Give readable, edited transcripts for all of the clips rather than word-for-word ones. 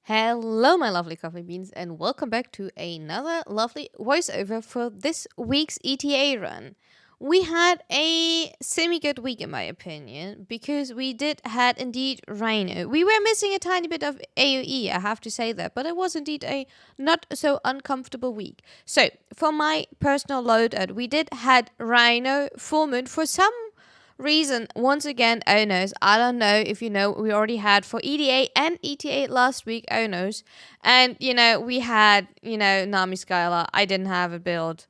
Hello, my lovely coffee beans, and welcome back to another lovely voiceover for this week's ETA run. We had a semi-good week, in my opinion, because we did had indeed Rhino. We were missing a tiny bit of AOE, I have to say that, but it was indeed a not so uncomfortable week. So, for my personal loadout, we did had Rhino, full moon for some reason. Once again, owners. I don't know if you know, we already had for EDA and ETA last week owners. And, we had, Nami Skylar. I didn't have a build.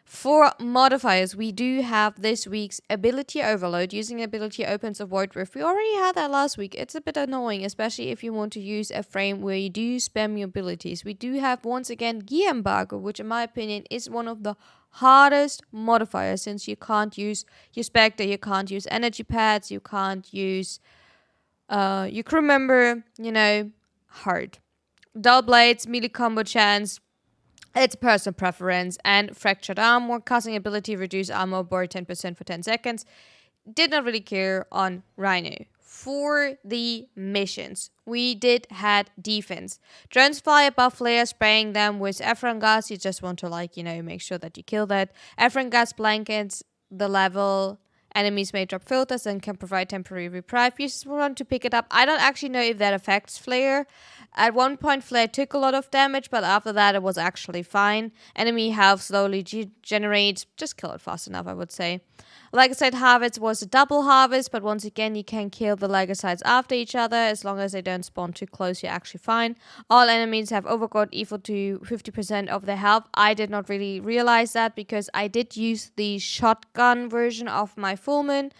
For modifiers, we do have this week's ability overload. Using ability opens a void rift. We already had that last week. It's a bit annoying, especially if you want to use a frame where you do spam your abilities. We do have once again gear embargo, which in my opinion is one of the hardest modifiers, since you can't use your spectre, you can't use energy pads, you can't use you can remember, hard. Dull blades, melee combo chance, it's personal preference, and fractured armor, casting ability, reduce armor by 10% for 10 seconds. Did not really care on Rhino. For the missions, we did had defense. Drones fly above flares, spraying them with Ephron gas. You just want to make sure that you kill that. Ephron gas blankets the level. Enemies may drop filters and can provide temporary reprieve. You just want to pick it up. I don't actually know if that affects Flare. At one point, Flare took a lot of damage, but after that, it was actually fine. Enemy health slowly generates. Just kill it fast enough, I would say. Like I said, harvest was a double harvest, but once again, you can kill the Legacytes after each other. As long as they don't spawn too close, you're actually fine. All enemies have overgrowth equal to 50% of their health. I did not really realize that because I did use the shotgun version of my Fullman.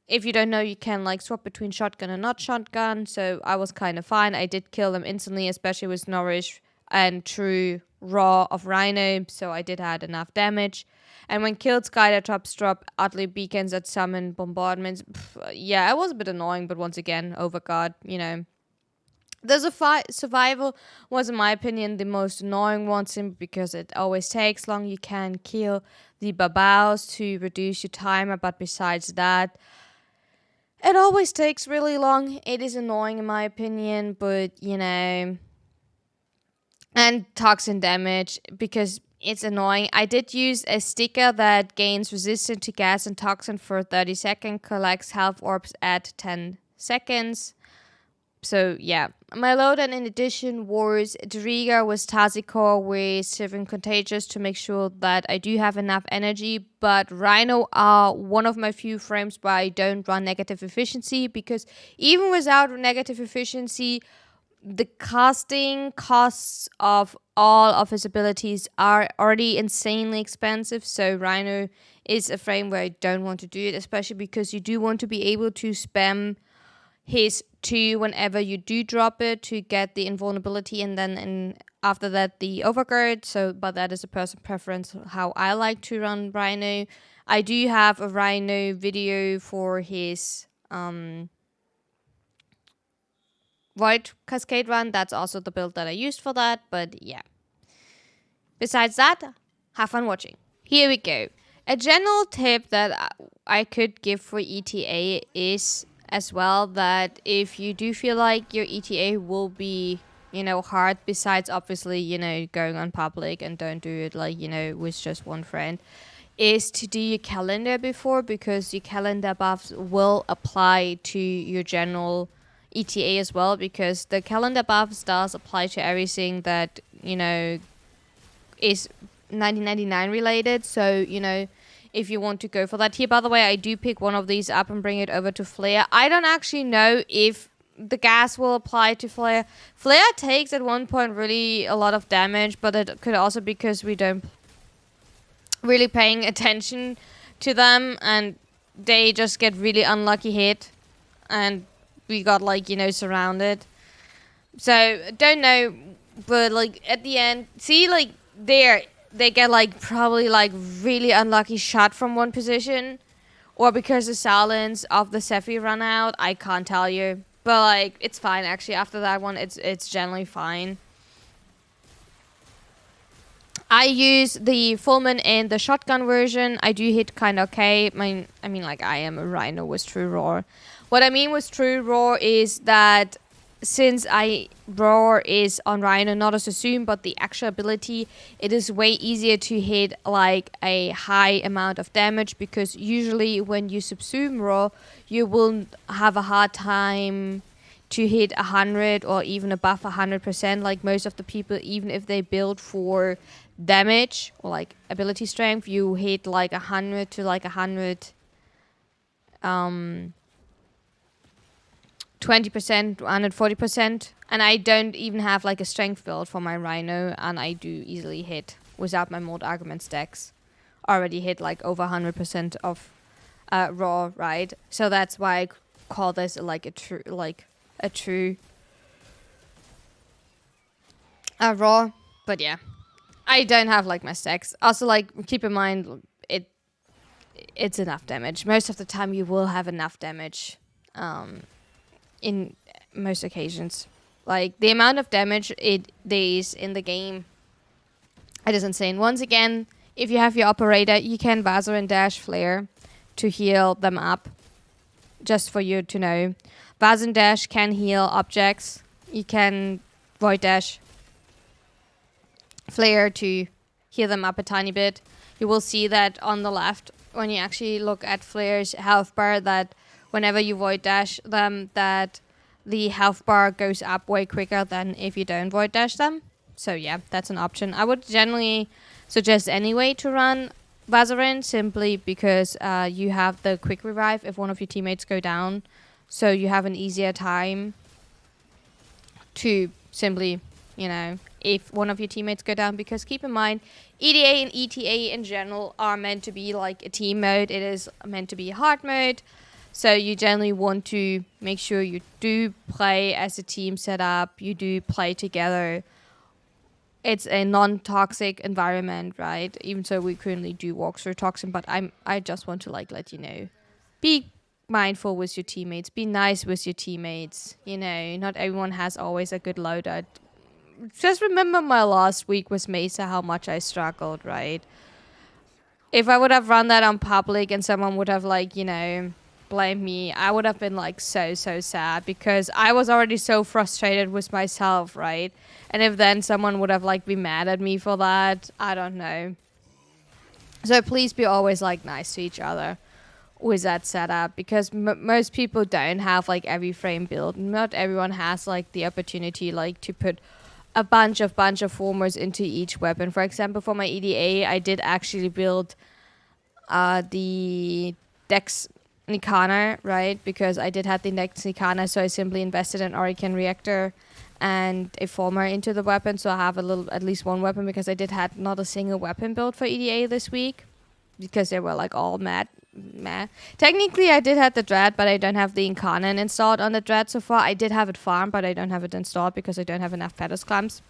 If you don't know, you can swap between shotgun and not shotgun, so I was kind of fine. I did kill them instantly, especially with Nourish and True Raw of Rhino, so I did add enough damage. And when killed, Skylar drops drop utterly beacons that summon bombardments. Yeah, it was a bit annoying, but once again, overguard, The survival was, in my opinion, the most annoying one, simply because it always takes long. You can kill the babaus to reduce your timer, but besides that, it always takes really long. It is annoying, in my opinion, but, and toxin damage, because it's annoying. I did use a sticker that gains resistance to gas and toxin for 30 seconds, collects health orbs at 10 seconds. So, yeah. My loadout in addition was Driga with Tazikor with Serving Contagious to make sure that I do have enough energy. But Rhino are one of my few frames where I don't run negative efficiency, because even without negative efficiency, the casting costs of all of his abilities are already insanely expensive. So Rhino is a frame where I don't want to do it, especially because you do want to be able to spam his 2 whenever you do drop it to get the invulnerability, and then after that the overguard. So, but that is a personal preference how I like to run Rhino. I do have a Rhino video for his Void Cascade run. That's also the build that I used for that, but yeah. Besides that, have fun watching. Here we go. A general tip that I could give for ETA is as well that if you do feel like your ETA will be, hard, besides obviously, going on public, and don't do it with just one friend, is to do your calendar before, because your calendar buffs will apply to your general ETA as well, because the calendar buffs does apply to everything that, is 1999 related. So, if you want to go for that. Here, by the way, I do pick one of these up and bring it over to Flare. I don't actually know if the gas will apply to Flare. Flare takes at one point really a lot of damage, but it could also be because we don't really paying attention to them, and they just get really unlucky hit, and we got surrounded. So don't know, but at the end, see they get probably really unlucky shot from one position, or because the silence of the Sephi run out. I can't tell you, but it's fine actually. After that one, it's generally fine. I use the Fullman and the shotgun version. I do hit kind of okay. I am a Rhino with True Roar. What I mean with True Roar is that since I roar is on Rhino, not as assumed, but the actual ability, it is way easier to hit like a high amount of damage, because usually when you subsume roar, you will have a hard time to hit 100 or even above 100%. Like most of the people, even if they build for damage or like ability strength, you hit like 100 to like 100 20%, 140%, and I don't even have like a strength build for my Rhino, and I do easily hit without my mod argument stacks. Already hit like over 100% of raw, right? So that's why I call this like a true raw. But yeah, I don't have like my stacks. Also, like keep in mind it's enough damage. Most of the time, you will have enough damage. In most occasions, like the amount of damage it does in the game, it is insane. Once again, if you have your operator, you can buzzer and dash flare to heal them up. Just for you to know, buzz and dash can heal objects. You can void dash flare to heal them up a tiny bit. You will see that on the left when you actually look at flare's health bar, that whenever you void dash them, that the health bar goes up way quicker than if you don't void dash them. So yeah, that's an option. I would generally suggest anyway to run Vazarin, simply because you have the quick revive if one of your teammates go down. So you have an easier time to simply, if one of your teammates go down, because keep in mind, EDA and ETA in general are meant to be like a team mode. It is meant to be a hard mode. So you generally want to make sure you do play as a team setup. You do play together. It's a non-toxic environment, right? Even so, we currently do walk through toxin, but I just want to like let you know, be mindful with your teammates. Be nice with your teammates. Not everyone has always a good loadout. Just remember my last week with Mesa, how much I struggled, right? If I would have run that on public and someone would have blamed me, I would have been like so sad, because I was already so frustrated with myself, right? And if then someone would have like been mad at me for that, I don't know. So please be always like nice to each other with that setup, because most people don't have like every frame built. Not everyone has like the opportunity like to put a bunch of formers into each weapon. For example, for my EDA, I did actually build the Dex Nikana, right? Because I did have the Dex Nikana, so I simply invested an Orican reactor and a former into the weapon, so I have at least one weapon, because I did had not a single weapon build for EDA this week, because they were like all mad. Technically, I did have the Dread, but I don't have the Incarnate installed on the Dread so far. I did have it farmed, but I don't have it installed because I don't have enough Pedals clamps.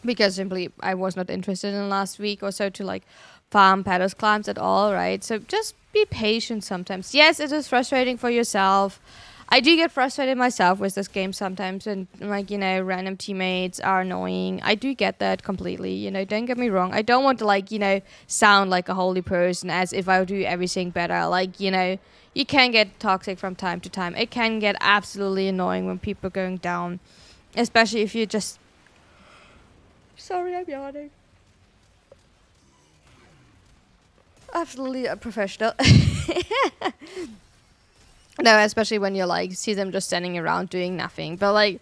Because simply I was not interested in the last week or so to like farm Pedals clamps at all, right? So just be patient sometimes. Yes, it is frustrating for yourself. I do get frustrated myself with this game sometimes, and random teammates are annoying. I do get that completely, don't get me wrong. I don't want to sound like a holy person as if I do everything better. You can get toxic from time to time. It can get absolutely annoying when people are going down, especially if you just... Sorry, I'm yawning. Absolutely a professional. No, especially when you see them just standing around doing nothing. But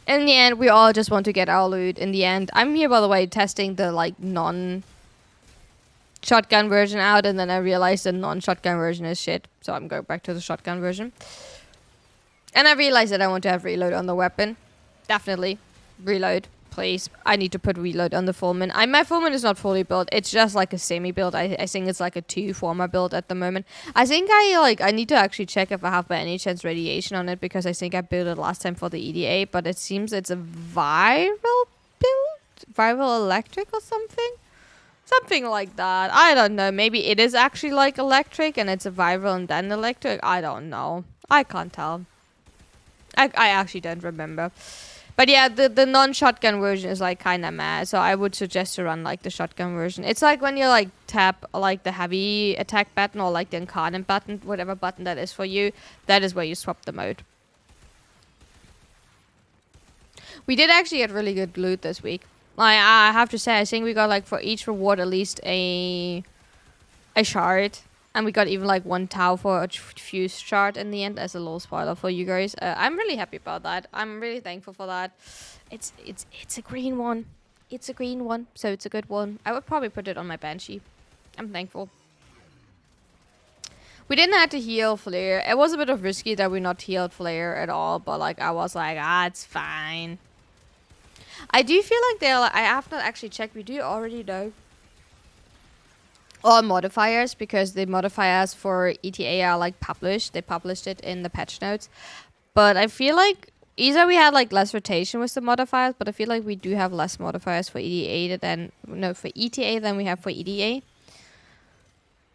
in the end, we all just want to get our loot. In the end, I'm here, by the way, testing the non-shotgun version out, and then I realized the non-shotgun version is shit. So I'm going back to the shotgun version. And I realized that I want to have reload on the weapon. Definitely. Reload, please. I need to put reload on the Fullman. My Fullman is not fully built. It's just like a semi-build. I think it's like a 2-former build at the moment. I think I need to actually check if I have by any chance radiation on it, because I think I built it last time for the EDA, but it seems it's a viral build? Viral electric or something? Something like that. I don't know. Maybe it is actually like electric and it's a viral and then electric. I don't know. I can't tell. I actually don't remember. But yeah, the non-shotgun version is kind of mad, so I would suggest to run the shotgun version. It's like when you tap the heavy attack button or the incarnate button, whatever button that is for you, that is where you swap the mode. We did actually get really good loot this week. Like, I have to say, I think we got like for each reward at least a shard. And we got even like 1 tau for a fuse shard in the end, as a little spoiler for you guys. I'm really happy about that. I'm really thankful for that. It's a green one. It's a green one, so it's a good one. I would probably put it on my Banshee. I'm thankful. We didn't have to heal Flare. It was a bit of risky that we not healed Flare at all, but like I was like, it's fine. I do feel like they're like, I have not actually checked. We do already know all modifiers, because the modifiers for ETA are like published. They published it in the patch notes. But I feel like either we had like less rotation with the modifiers, but I feel like we do have less modifiers for ETA than we have for EDA.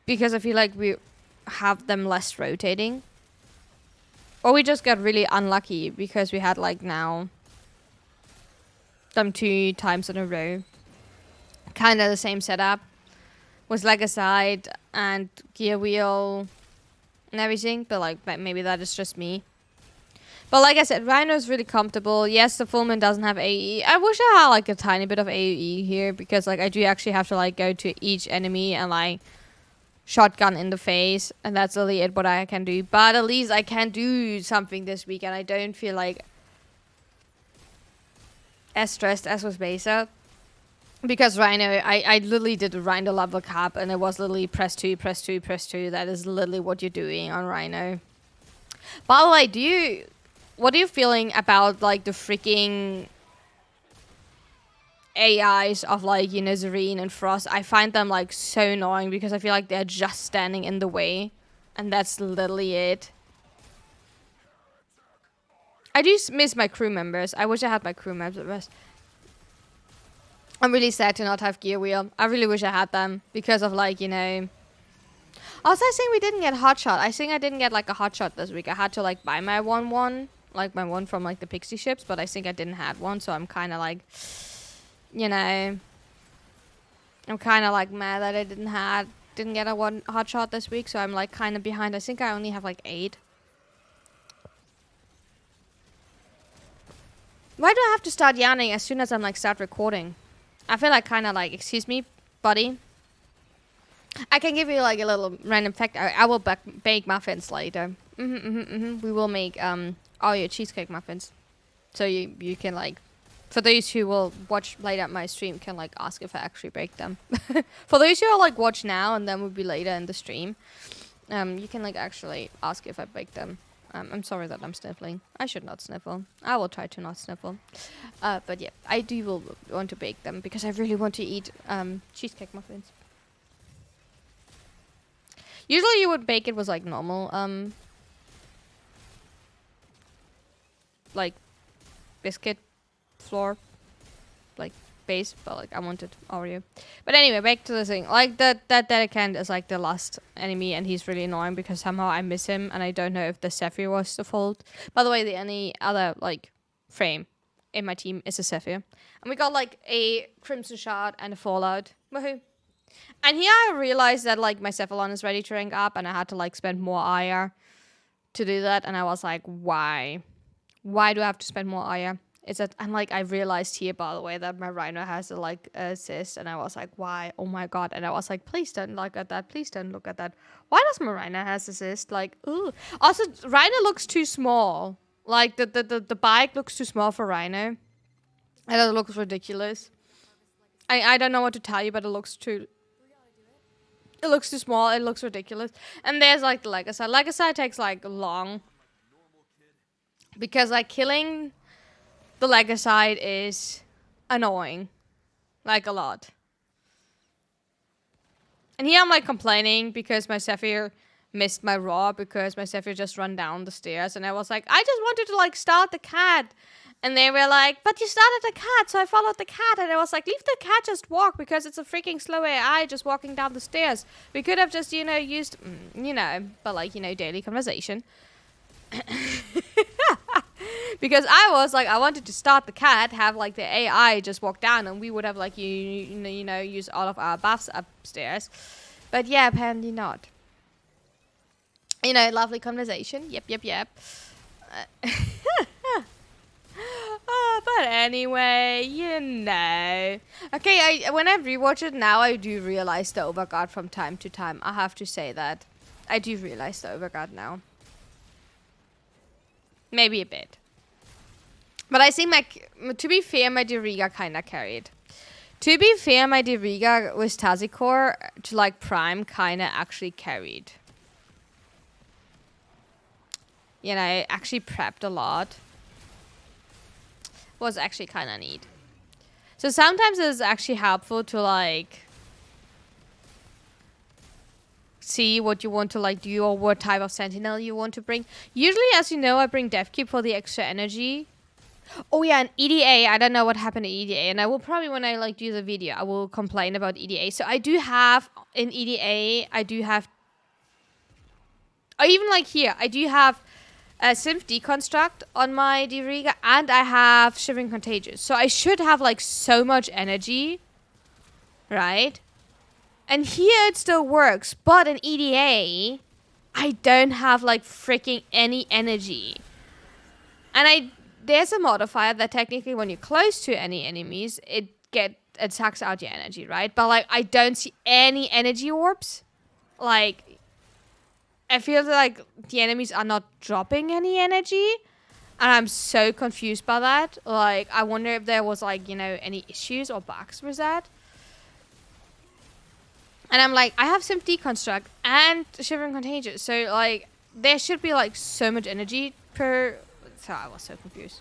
Because I feel like we have them less rotating. Or we just got really unlucky because we had like now them 2 times in a row. Kind of the same setup. Was leg aside and gear wheel and everything, but like maybe that is just me. But like I said, Rhino's really comfortable. Yes, the Fullman doesn't have AoE. I wish I had like a tiny bit of AoE here, because like I do actually have to like go to each enemy and like shotgun in the face, and that's really it what I can do. But at least I can do something this week, and I don't feel like as stressed as with Mesa. Because Rhino, I literally did a Rhino level cap, and it was literally press 2, press 2, press 2. That is literally what you're doing on Rhino. By the way, what are you feeling about like the freaking AIs of like, you know, Zareen and Frost? I find them like so annoying because I feel like they're just standing in the way, and that's literally it. I do miss my crew members. I wish I had my crew members. I'm really sad to not have gear wheel. I really wish I had them because of like, you know. Also, I think we didn't get hotshot. I think I didn't get like a hotshot this week. I had to like buy my one, like my one from like the Pixie ships, but I think I didn't have one, so I'm kind of like, you know, I'm kind of like mad that I didn't get a one hotshot this week, so I'm like kind of behind. I think I only have like 8. Why do I have to start yawning as soon as I'm like start recording? I feel like kind of like, excuse me, buddy. I can give you like a little random fact. I will bake muffins later. We will make all your cheesecake muffins. So you can like, for those who will watch later my stream, can like ask if I actually bake them. For those who are like watch now and then will be later in the stream, you can like actually ask if I bake them. I'm sorry that I'm sniffling. I should not sniffle. I will try to not sniffle. But yeah, I will want to bake them because I really want to eat cheesecake muffins. Usually you would bake it with like normal like biscuit flour, like base, but like I wanted Oreo. But anyway, back to the thing. Like that Delicant is like the last enemy, and he's really annoying because somehow I miss him, and I don't know if the Zephyr was the fault. By the way, the any other like frame in my team is a Zephyr, and we got like a Crimson Shard and a Fallout. Woohoo! And here I realized that like my Cephalon is ready to rank up, and I had to like spend more IR to do that, and I was like, why? Why do I have to spend more IR? Is that, and like I realized here, by the way, that my Rhino has a like assist, and I was like, why? Oh my god! And I was like, please don't look at that. Please don't look at that. Why does my Rhino has assist? Like, ooh. Also, Rhino looks too small. Like the bike looks too small for Rhino, and it looks ridiculous. I don't know what to tell you, but it looks too. It looks too small. It looks ridiculous. And there's like the Legacy. Legacy takes like long because like killing the Legacy is annoying, like a lot. And here I'm like complaining because my Zephyr missed my raw because my Zephyr just run down the stairs, and I was like, I just wanted to like start the cat, and they were like, but you started the cat, so I followed the cat, and I was like, leave the cat just walk because it's a freaking slow AI just walking down the stairs. We could have just, you know, used, you know, but like, you know, daily conversation. Because I was like, I wanted to start the cat, have like the AI just walk down, and we would have like you know use all of our buffs upstairs. But yeah, apparently not. You know, lovely conversation. Yep. But anyway, you know. Okay, when I rewatch it now, I do realize the overguard from time to time. I have to say that. I do realize the overguard now. Maybe a bit. But I think, to be fair, my Diriga kind of carried. To be fair, my Diriga with Tazikor to like Prime kind of actually carried. You know, I actually prepped a lot. Was actually kind of neat. So sometimes it's actually helpful to like see what you want to like do or what type of sentinel you want to bring. Usually, as you know, I bring Devkeep for the extra energy. Oh yeah, and EDA. I don't know what happened to EDA, and I will probably, when I like do the video, I will complain about EDA. So I do have in EDA, I do have, or even like here, I do have a Synth Deconstruct on my Diriga, and I have Shivering Contagious. So I should have like so much energy, right? And here it still works, but in EDA, I don't have like freaking any energy. And there's a modifier that technically when you're close to any enemies, it sucks out your energy, right? But like I don't see any energy orbs. Like I feel like the enemies are not dropping any energy. And I'm so confused by that. Like, I wonder if there was, like, you know, any issues or bugs with that. And I'm like, I have Synth Deconstruct and Shivering Contagious. So, like, there should be, like, so much energy per... So, I was so confused.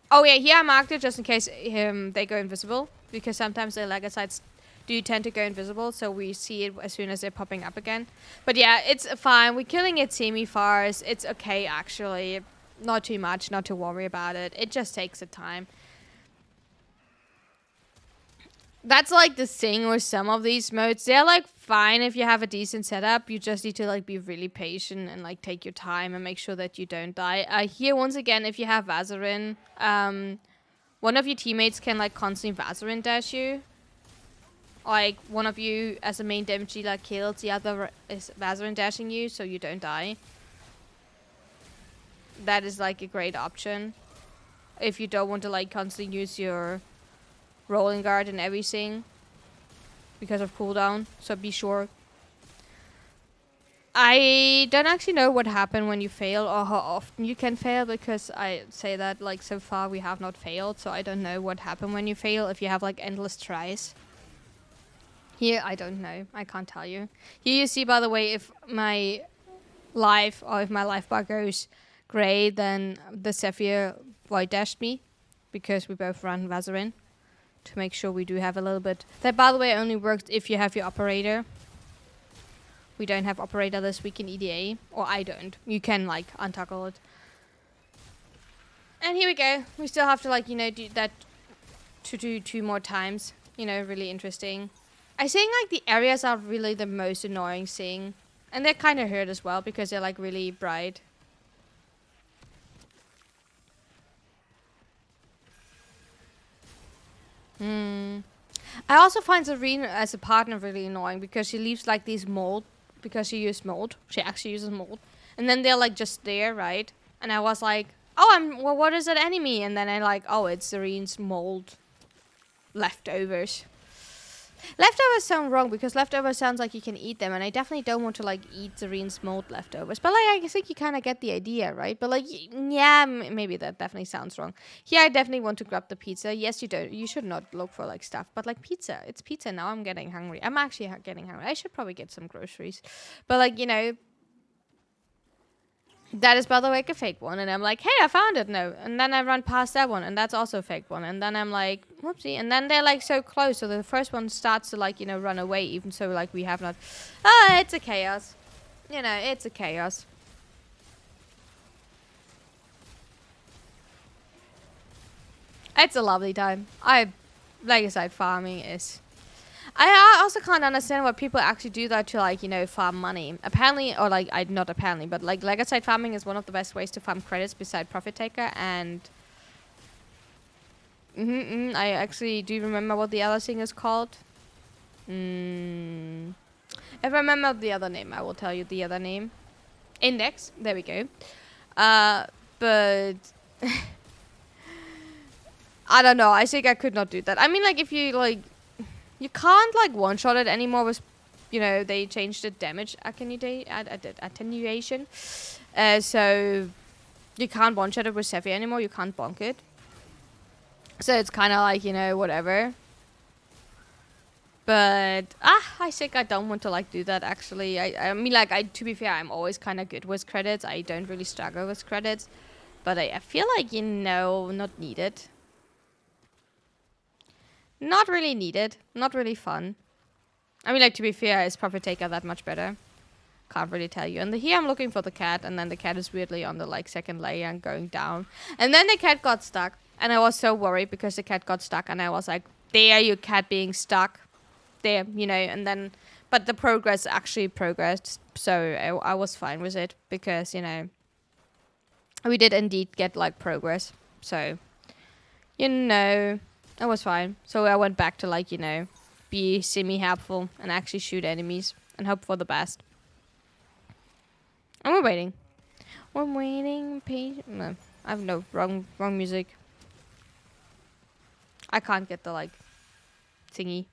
Oh, yeah, here I marked it just in case they go invisible. Because sometimes the Legacytes do tend to go invisible, so we see it as soon as they're popping up again. But yeah, it's fine. We're killing it semi-fast. It's okay, actually. Not too much, not to worry about it. It just takes a time. That's like the thing with some of these modes. They're like fine if you have a decent setup. You just need to like be really patient and like take your time and make sure that you don't die. Here, once again, if you have Vazarin, one of your teammates can like constantly Vazarin dash you. Like, one of you as a main damage dealer kills, the other is Vazarin dashing you, so you don't die. That is, like, a great option. If you don't want to, like, constantly use your rolling guard and everything. Because of cooldown, so be sure. I don't actually know what happened when you fail or how often you can fail, because I say that, like, so far we have not failed, so I don't know what happened when you fail, if you have, like, endless tries. Here, I don't know. I can't tell you. Here you see, by the way, if my life bar goes grey, then the Zephyr void dashed me. Because we both run Vazarin. To make sure we do have a little bit. That, by the way, only works if you have your operator. We don't have operator this week in EDA. Or I don't. You can, like, untoggle it. And here we go. We still have to, like, you know, do that to do 2 more times. You know, really interesting. I think, like, the areas are really the most annoying thing. And they're kind of hurt as well, because they're, like, really bright. I also find Zarina as a partner really annoying, because she leaves, like, these mold. Because she used mold. She actually uses mold. And then they're, like, just there, right? And I was like, oh, well, what is that enemy? And then I like, oh, it's Zarina's mold leftovers. Leftovers sound wrong, because leftovers sounds like you can eat them, and I definitely don't want to, like, eat Zarina's mold leftovers. But, like, I think you kind of get the idea, right? But, like, yeah, maybe that definitely sounds wrong. Here, I definitely want to grab the pizza. Yes, you don't. You should not look for, like, stuff. But, like, pizza. It's pizza now. I'm getting hungry. I'm actually getting hungry. I should probably get some groceries. But, like, you know... That is, by the way, a fake one. And I'm like, hey, I found it. No. And then I run past that one. And that's also a fake one. And then I'm like, whoopsie. And then they're, like, so close. So the first one starts to, like, you know, run away. Even so, like, we have not... Ah, it's a chaos. You know, it's a chaos. It's a lovely time. Like I said, farming is... I also can't understand why people actually do that to, like, you know, farm money. Apparently, or like, not apparently, but like legacy farming is one of the best ways to farm credits beside Profit Taker. And I actually do remember what the other thing is called. If I remember the other name, I will tell you the other name. Index. There we go. But but I don't know. I think I could not do that. I mean, like, if you, like, you can't, like, one-shot it anymore with, you know, they changed the damage attenuation. So you can't one-shot it with Sephi anymore. You can't bonk it. So it's kind of like, you know, whatever. But, I think I don't want to, like, do that, actually. I mean, like, to be fair, I'm always kind of good with credits. I don't really struggle with credits. But I feel like, you know, not needed. Not really needed. Not really fun. I mean, like, to be fair, is Prophet Taker that much better? Can't really tell you. And here I'm looking for the cat, and then the cat is weirdly on the, like, second layer and going down. And then the cat got stuck. And I was so worried because the cat got stuck, and I was like, there, you cat being stuck. There, you know, and then, but the progress actually progressed, so I was fine with it, because, you know, we did indeed get, like, progress, so, you know, I was fine. So I went back to, like, you know, be semi-helpful and actually shoot enemies and hope for the best. And we're waiting. We're waiting, no, I have no, wrong music. I can't get the, like, thingy.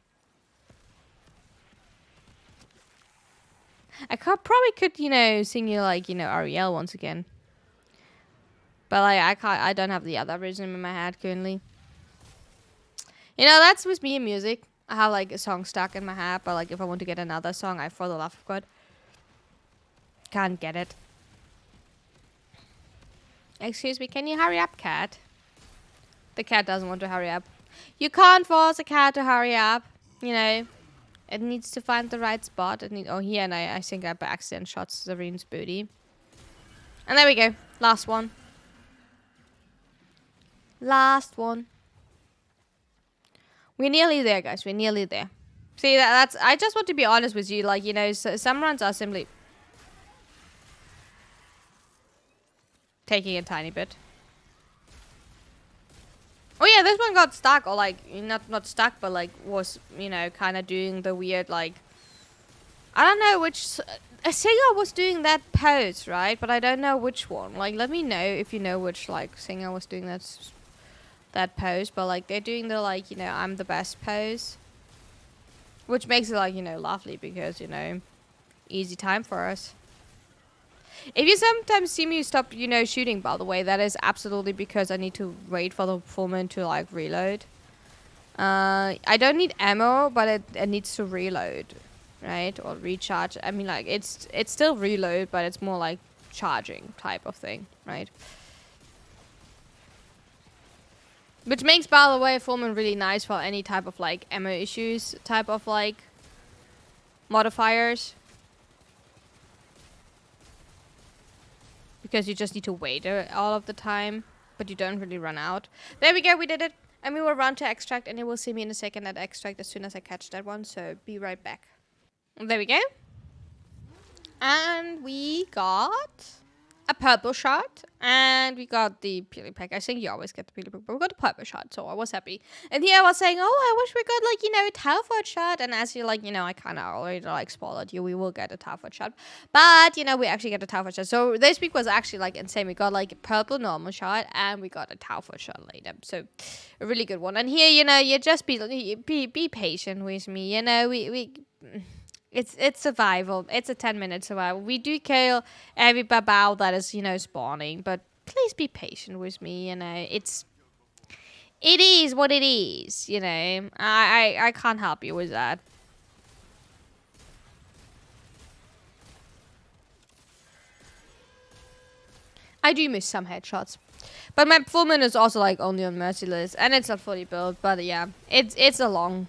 I probably could, you know, sing you, like, you know, Ariel once again. But, like, I don't have the other rhythm in my head currently. You know, that's with me in music. I have, like, a song stuck in my head, but, like, if I want to get another song, I, for the love of God, can't get it. Excuse me, can you hurry up, cat? The cat doesn't want to hurry up. You can't force a cat to hurry up, you know. It needs to find the right spot. Here, and I think I by accident shot Serene's booty. And there we go. Last one. Last one. We're nearly there, guys. We're nearly there. See, that's... I just want to be honest with you. Like, you know, some runs are simply... taking a tiny bit. Oh yeah, this one got stuck, or like, not stuck, but like was, you know, kind of doing the weird, like, I don't know which, a singer was doing that pose, right? But I don't know which one. Like, let me know if you know which, like, singer was doing that pose. But like, they're doing the, like, you know, I'm the best pose, which makes it, like, you know, lovely, because, you know, easy time for us. If you sometimes see me stop, you know, shooting, by the way, that is absolutely because I need to wait for the performer to, like, reload. I don't need ammo, but it needs to reload, right? Or recharge. I mean, like, it's still reload, but it's more like charging type of thing, right? Which makes, by the way, Foreman really nice for any type of, like, ammo issues type of, like, modifiers. Because you just need to wait all of the time, but you don't really run out. There we go, we did it. And we will run to extract, and you will see me in a second at extract as soon as I catch that one, so be right back. There we go. And we got a purple shot, and we got the peely pack. I think you always get the peely pack, but we got a purple shot, so I was happy. And here I was saying, oh, I wish we got, like, you know, a Talford shot. And as you're like, you know, I kind of already, like, spoiled you. We will get a Talford shot. But, you know, we actually get a Talford shot. So this week was actually, like, insane. We got, like, a purple normal shot, and we got a Talford shot later. So a really good one. And here, you know, you just be patient with me. You know, It's survival. It's a 10-minute survival. We do kill every babao that is, you know, spawning, but please be patient with me. You know, it is what it is. You know, I can't help you with that. I do miss some headshots, but my performance is also, like, only on Merciless, and it's not fully built. But yeah, it's a long.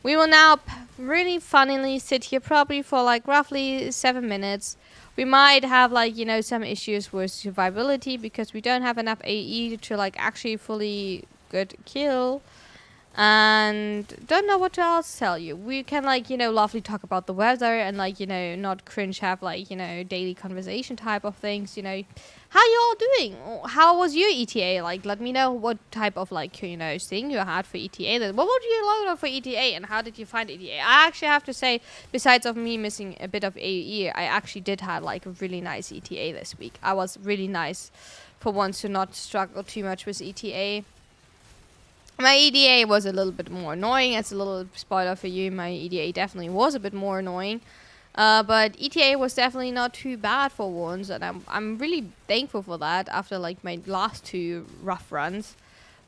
We will now really funnily sit here probably for, like, roughly 7 minutes. We might have, like, you know, some issues with survivability because we don't have enough AE to, like, actually fully good kill. And don't know what to else tell you. We can, like, you know, lovely talk about the weather and, like, you know, not cringe have, like, you know, daily conversation type of things, you know. How you all doing? How was your ETA? Like, let me know what type of like thing you had for ETA. Then, what would you load up for ETA, and how did you find ETA? I actually have to say, besides of me missing a bit of AE, I actually did have like a really nice ETA this week. I was really nice for once to not struggle too much with ETA. My EDA was a little bit more annoying. It's a little spoiler for you. My EDA definitely was a bit more annoying. But ETA was definitely not too bad for once, and I'm really thankful for that after like my last two rough runs.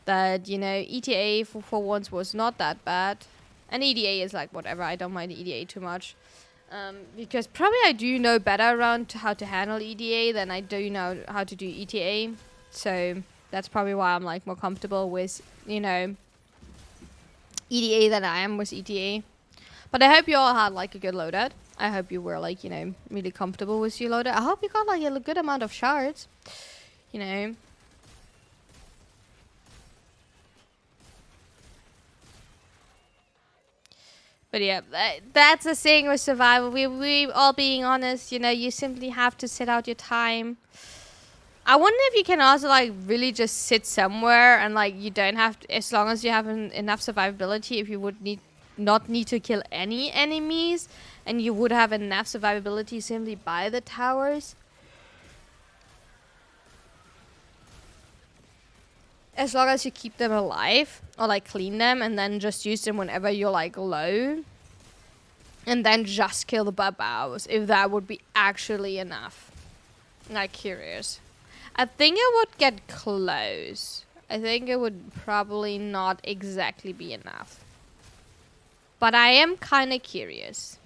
That ETA for once was not that bad, and EDA is like whatever. I don't mind EDA too much, because probably I do know better around how to handle EDA than I do know how to do ETA. So that's probably why I'm like more comfortable with EDA than I am with ETA. But I hope you all had like a good loadout. I hope you were like, really comfortable with your loadout. I hope you got like a good amount of shards. But yeah, that's the thing with survival. We all being honest, you simply have to sit out your time. I wonder if you can also like really just sit somewhere and like you don't have to, as long as you have enough survivability, if you would not need to kill any enemies, and you would have enough survivability simply by the towers. As long as you keep them alive or like clean them and then just use them whenever you're like low. And then just kill the babaos, if that would be actually enough. I'm like curious. I think it would get close. I think it would probably not exactly be enough. But I am kind of curious.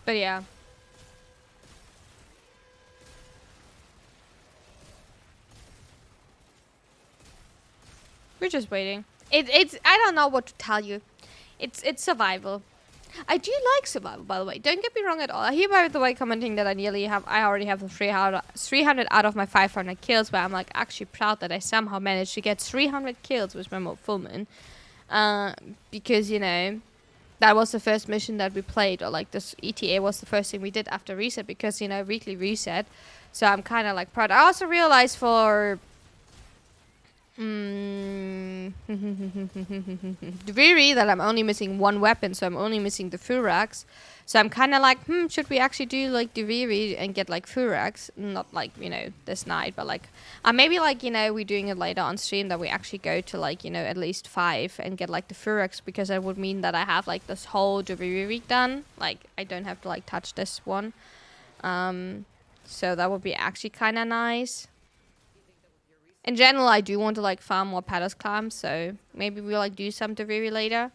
But yeah. We're just waiting. It's I don't know what to tell you. It's survival. I do like survival, by the way. Don't get me wrong at all. I hear, by the way, commenting that I already have 300 out of my 500 kills, but I'm like actually proud that I somehow managed to get 300 kills with my full moon. Because, that was the first mission that we played, or like this ETA was the first thing we did after reset, because, weekly reset. So I'm kind of like proud. I also realized for Dviri that I'm only missing one weapon, so I'm only missing the Furax. So I'm kind of like, should we actually do like Dviri and get like Furax? Not like, this night, but like, maybe like, we're doing it later on stream that we actually go to like, at least 5 and get like the Furax, because that would mean that I have like this whole Dviri done. Like, I don't have to like touch this one. So that would be actually kind of nice. In general, I do want to like farm more Palace clams, so maybe we'll like do some Dviri later.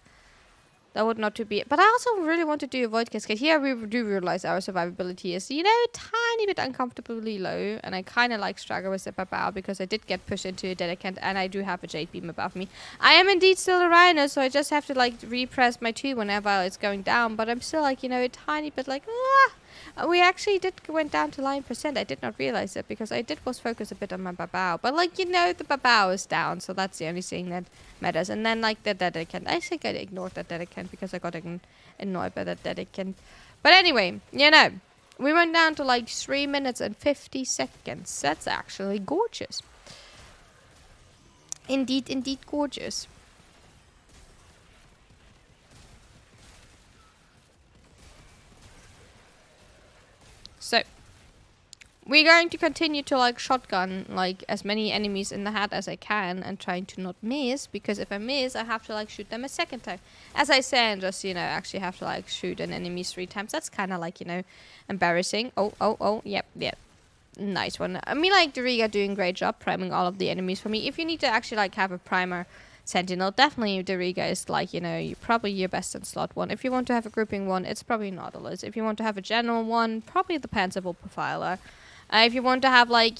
That would not to be, but I also really want to do a Void Cascade. Here we do realize our survivability is, a tiny bit uncomfortably low, and I kind of like struggle with the Babao because I did get pushed into a Dedicant, and I do have a Jade Beam above me. I am indeed still a Rhino, so I just have to like repress my 2 whenever it's going down, but I'm still like, a tiny bit like, we actually went down to 9%. I did not realize it because I was focused a bit on my Babao. But like, the Babao is down, so that's the only thing that matters. And then like the Dedicant. I think I ignored that Dedicant because I got annoyed by that Dedicant. But anyway, we went down to like 3 minutes and 50 seconds. That's actually gorgeous. Indeed gorgeous. So, we're going to continue to like shotgun like as many enemies in the head as I can and trying to not miss, because if I miss I have to like shoot them a second time. As I said, just actually have to like shoot an enemy 3 times. That's kind of like embarrassing. Oh, yep. Nice one. I mean, like Doriga doing great job priming all of the enemies for me. If you need to actually like have a primer Sentinel, definitely Doriga is like, probably your best in slot one. If you want to have a grouping one, it's probably Nautilus. If you want to have a general one, probably the Panzerable Profiler. If you want to have like,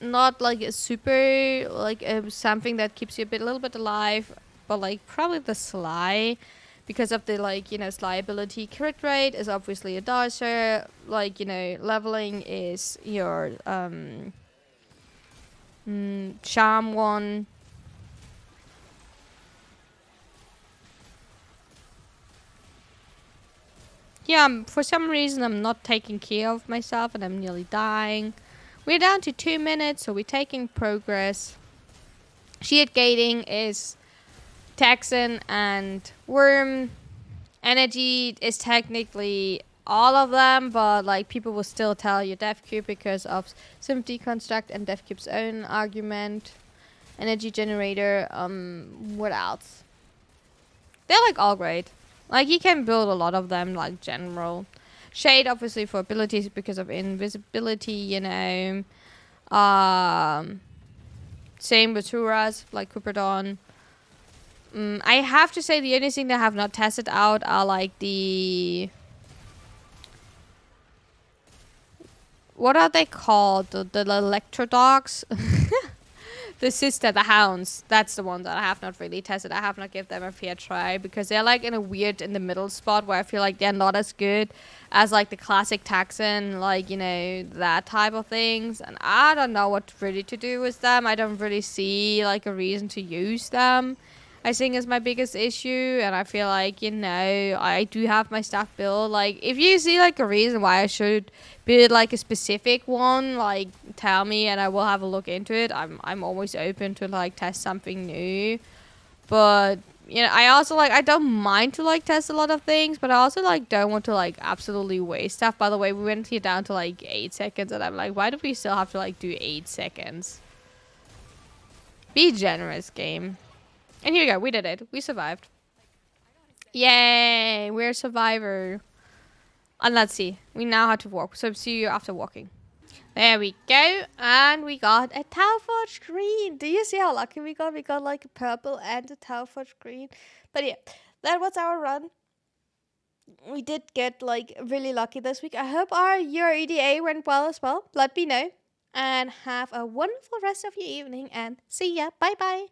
not like a super, like something that keeps you a little bit alive, but like probably the Sly, because of the like, Sly ability. Crit rate is obviously a Darcer, like, leveling is your Charm one. yeah, for some reason I'm not taking care of myself and I'm nearly dying. We're down to 2 minutes, so we're taking progress. Shield gating is Texan and Worm. Energy is technically all of them, but like people will still tell you DevCube because of Sympathy Construct and DevCube's own argument. Energy generator, what else? They're like all great. Like you can build a lot of them, like general. Shade obviously for abilities because of invisibility, you know. Um Same with Turas, like Cupidon. I have to say the only thing that I have not tested out are like the, what are they called? The electro dogs? The sister, the hounds. That's the one that I have not really tested. I have not given them a fair try because they're like in a weird in the middle spot where I feel like they're not as good as like the classic Texan, like, you know, that type of things. And I don't know what really to do with them. I don't really see like a reason to use them. I think is my biggest issue, and I feel like, you know, I do have my stuff built. Like, if you see like a reason why I should build like a specific one, like tell me, and I will have a look into it. I'm always open to like test something new, but you know, I also like I don't mind to like test a lot of things, but I also like don't want to like absolutely waste stuff. By the way, we went here down to like 8 seconds, and I'm like, why do we still have to like do 8 seconds? Be generous, game. And here we go. We did it. We survived. Yay! We're a survivor. And let's see. We now have to walk. So see you after walking. There we go. And we got a Tauforge green. Do you see how lucky we got? We got like a purple and a Tauforge green. But yeah, that was our run. We did get like really lucky this week. I hope your EDA went well as well. Let me know. And have a wonderful rest of your evening. And see ya. Bye bye.